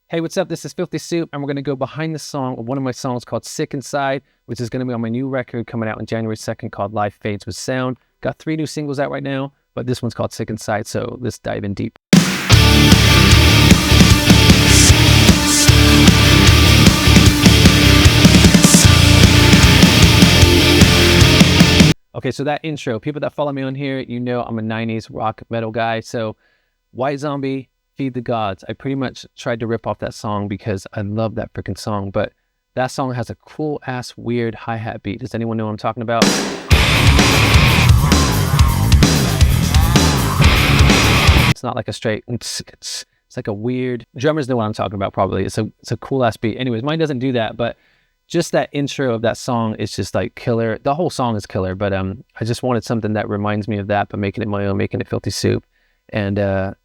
Hey, what's up? This is Filthy Soup, and we're going to go behind the song of one of my songs called Sick Inside, which is going to be on my new record coming out on January 2nd called Life Fades with Sound. Got 3 new singles out right now, but this one's called Sick Inside, so let's dive in deep. Okay, so that intro, people that follow me on here, you know I'm a 90s rock metal guy, so White Zombie, Feed the Gods. I pretty much tried to rip off that song because I love that freaking song, but that song has a cool ass weird hi-hat beat. Does anyone know what I'm talking about? It's not like a straight, it's like a weird, drummers know what I'm talking about probably. It's a cool ass beat. Anyways, mine doesn't do that, but just that intro of that song is just like killer. The whole song is killer, but I just wanted something that reminds me of that, but making it my own, making it Filthy Soup. And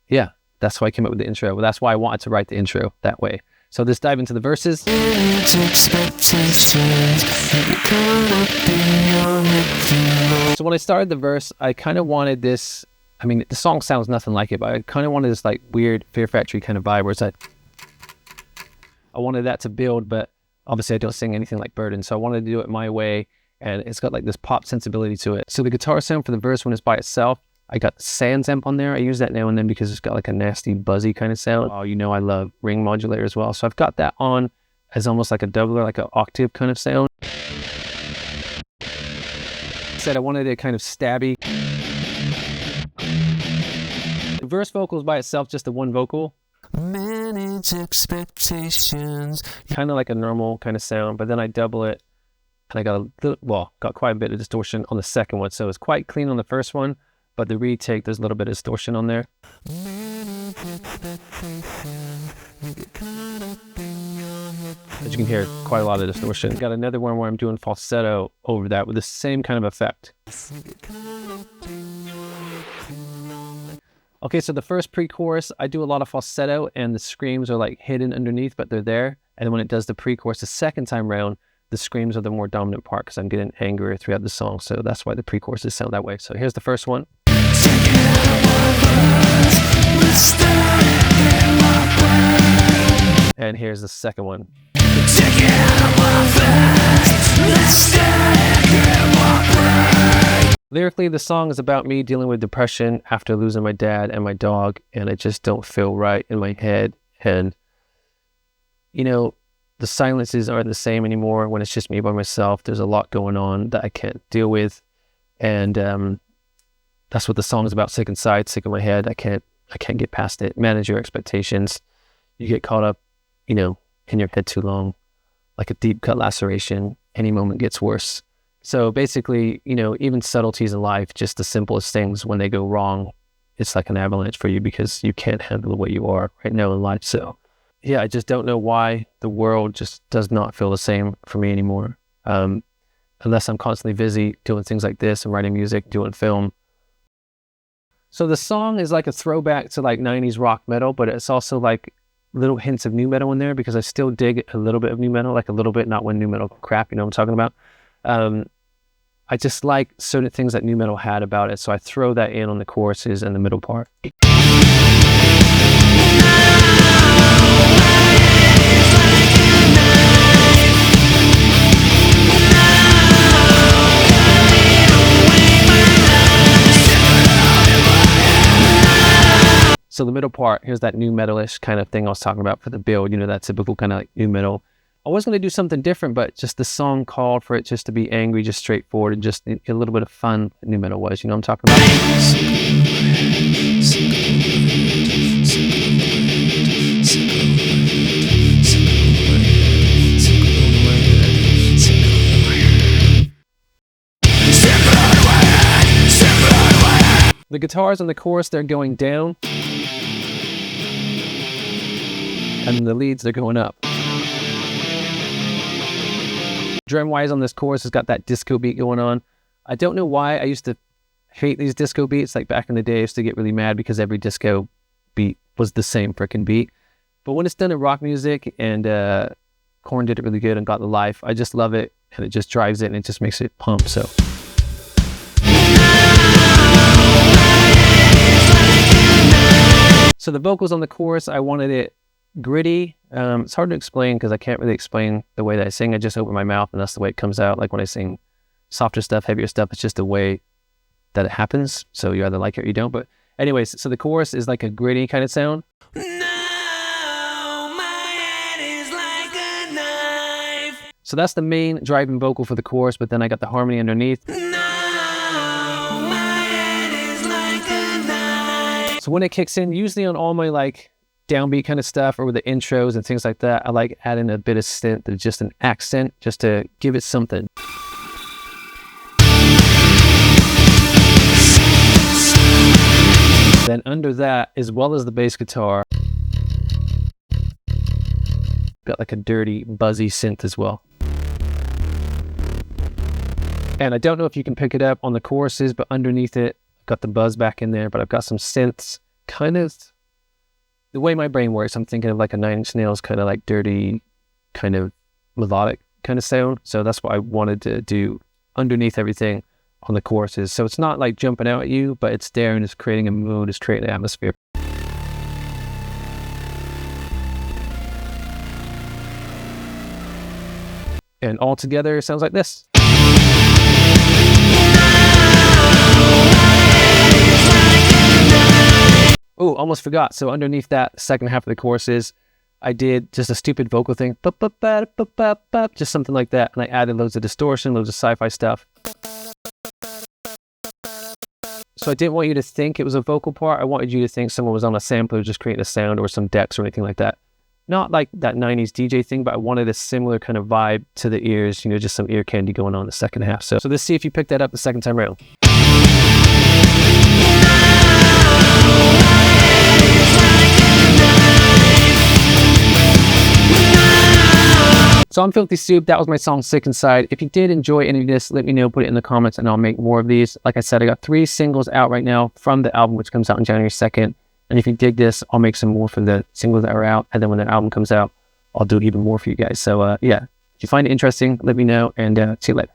yeah. That's why I came up with the intro. Well, that's why I wanted to write the intro that way. So let's dive into the verses. So when I started the verse, I kind of wanted this, I mean, the song sounds nothing like it, but I kind of wanted this like weird Fear Factory kind of vibe where it's like, I wanted that to build, but obviously I don't sing anything like Burden. So I wanted to do it my way, and it's got like this pop sensibility to it. So the guitar sound for the verse when it's by itself, I got the Sans amp on there. I use that now and then because it's got like a nasty buzzy kind of sound. Oh, you know I love ring modulator as well. So I've got that on as almost like a doubler, like an octave kind of sound. Said I wanted it kind of stabby. The verse vocals by itself, just the one vocal. Manage expectations. Kind of like a normal kind of sound, but then I double it and I got a little, well, got quite a bit of distortion on the second one. So it's quite clean on the first one. But the retake, there's a little bit of distortion on there. As you can hear, quite a lot of distortion. Got another one where I'm doing falsetto over that with the same kind of effect. Okay, so the first pre-chorus, I do a lot of falsetto and the screams are like hidden underneath, but they're there. And then when it does the pre-chorus the second time round, the screams are the more dominant part because I'm getting angrier throughout the song. So that's why the pre-choruses sound that way. So here's the first one. And here's the second one. Lyrically, the song is about me dealing with depression after losing my dad and my dog, and I just don't feel right in my head. And, you know, the silences aren't the same anymore when it's just me by myself. There's a lot going on that I can't deal with. And that's what the song is about. Sick inside, sick in my head. I can't get past it. Manage your expectations. You get caught up, you know, in your head too long, like a deep cut laceration. Any moment gets worse. So basically, you know, even subtleties in life, just the simplest things, when they go wrong, it's like an avalanche for you because you can't handle the way you are right now in life. So yeah, I just don't know why the world just does not feel the same for me anymore. Unless I'm constantly busy doing things like this and writing music, doing film. So the song is like a throwback to like 90s rock metal, but it's also like little hints of new metal in there because I still dig a little bit of new metal, like a little bit, not when new metal crap, you know what I'm talking about? I just like certain things that new metal had about it. So I throw that in on the choruses and the middle part. So the middle part, here's that new metal-ish kind of thing I was talking about for the build, you know, that typical kind of like new metal. I was going to do something different, but just the song called for it just to be angry, just straightforward, and just a little bit of fun new metal was, you know what I'm talking about? The guitars on the chorus, they're going down. And the leads, they're going up. Drum-wise on this chorus has got that disco beat going on. I don't know why I used to hate these disco beats. Like back in the day, I used to get really mad because every disco beat was the same freaking beat. But when it's done in rock music and Korn did it really good and got the life, I just love it and it just drives it and it just makes it pump, so. So the vocals on the chorus, I wanted it gritty. It's hard to explain because I can't really explain the way that I sing. I just open my mouth and that's the way it comes out. Like when I sing softer stuff, heavier stuff, it's just the way that it happens. So you either like it or you don't. But anyways, so the chorus is like a gritty kind of sound. So that's the main driving vocal for the chorus, but then I got the harmony underneath. So when it kicks in, usually on all my like downbeat kind of stuff or with the intros and things like that, I like adding a bit of synth, that's just an accent, just to give it something. Then under that, as well as the bass guitar, got like a dirty, buzzy synth as well. And I don't know if you can pick it up on the choruses, but underneath it, I've got the buzz back in there, but I've got some synths, kind of, the way my brain works, I'm thinking of like a Nine Inch Nails kind of like dirty, kind of melodic kind of sound. So that's what I wanted to do underneath everything on the choruses. So it's not like jumping out at you, but it's there and it's creating a mood, it's creating an atmosphere. And all together, it sounds like this. Oh, almost forgot. So underneath that second half of the choruses, I did just a stupid vocal thing, just something like that. And I added loads of distortion, loads of sci-fi stuff. So I didn't want you to think it was a vocal part. I wanted you to think someone was on a sampler just creating a sound or some decks or anything like that. Not like that 90s DJ thing, but I wanted a similar kind of vibe to the ears, you know, just some ear candy going on in the second half. So let's see if you pick that up the second time around. So I'm Filthy Soup. That was my song Sick Inside. If you did enjoy any of this, let me know, put it in the comments, and I'll make more of these. Like I said, I got 3 singles out right now from the album, which comes out on January 2nd. And if you dig this, I'll make some more for the singles that are out. And then when the album comes out, I'll do even more for you guys. So yeah, if you find it interesting, let me know, and see you later.